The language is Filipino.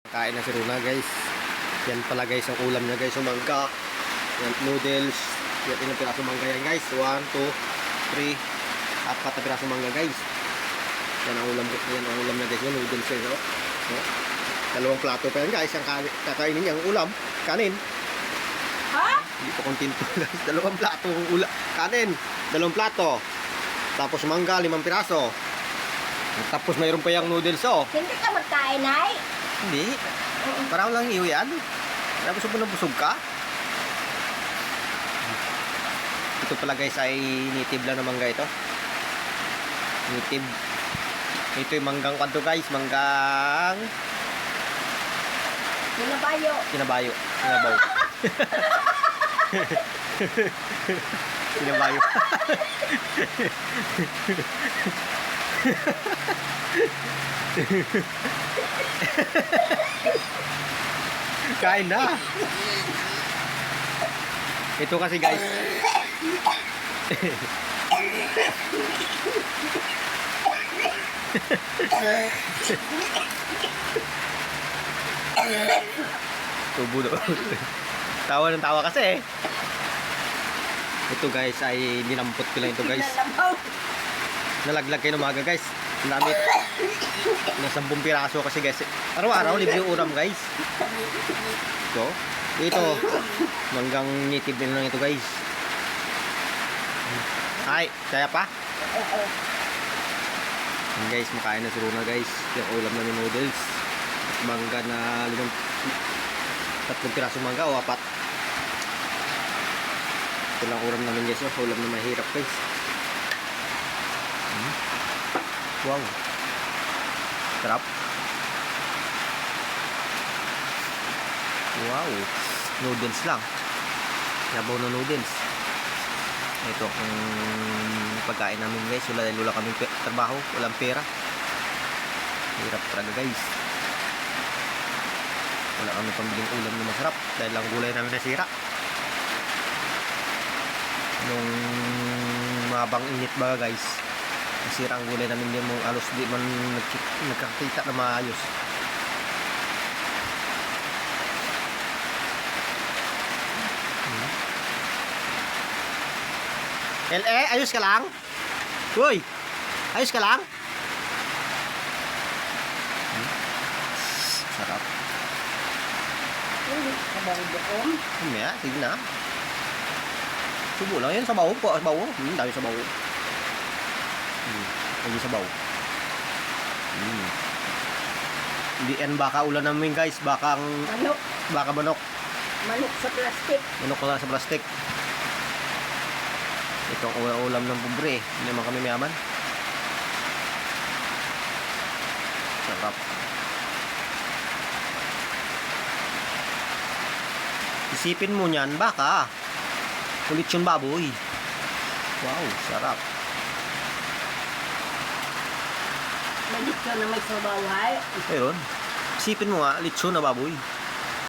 Kain na si Runa guys. Yan pala guys ang ulam niya guys. So mangga. Yan noodles. Yan ilang piraso mangga yan guys. 1, 2, 3, 4 na piraso mangga guys. Yan ang ulam niya guys. Yan noodles yan. No? Dalawang plato pa yan guys. Ang kakainin niya ang ulam. Kanin. Ha? Hindi pa kontento guys. Dalawang plato ang ulam. Kanin. Dalawang plato. Tapos mangga 5 piraso. Tapos mayroon pa yung noodles oh. Hindi ka magkain ay? Hindi. Parang lang iyo yan. Kaya busog ka. Ito pala guys ay native lang na mangga ito. Native. Ito yung manggang kwanto guys. Manggang Kinabayo. Kinabayo. Kinabayo. Kain na. Ito kasi guys. Tubo na. Tawa ng tawa kasi. Ito guys ay dinampot ko lang ito guys. Nalaglag kayo ng umaga guys. Dami. Na 10 piraso kasi guys. Araw-araw libre yung ulam guys. So, ito manggang native din lang ito guys. Ay, kaya pa? And guys, makain na si Runa guys. Yung ulam namin noodles. Mangga na 3 piraso mangga o 4. Ito lang ulam namin guys. Ulam na mahirap guys. Wow. Sarap. Wow. Noodles lang. Yabaw na noodles. Ito ang pagkain namin guys. Wala kami trabaho. Walang pera. Hirap talaga guys. Wala kami pambiling ulam na masarap. Dahil lang gulay namin nasira. Nung mabang init ba guys. Nasira ang gulay namin din mong alos di man nagkakita na maayos. LE, ayos ka lang? Uy, ayos ka lang? Sarap. Sabaw doon. Mamaya, sige na. Subo lang yan, sabaw po. Sabaw. Dami sabaw. Lagi sabaw. Hindi yan baka ulan namin guys. Baka Manok. manok. Manok sa plastic. Manok ko sa plastic. Ito ang ulam ng pobre. Hindi naman kami mayaman. Sarap. Isipin mo niyan, baka kulit yung baboy. Wow, sarap. Malit ka na may sabaw ay. Ayun. Isipin mo nga, lechon na baboy.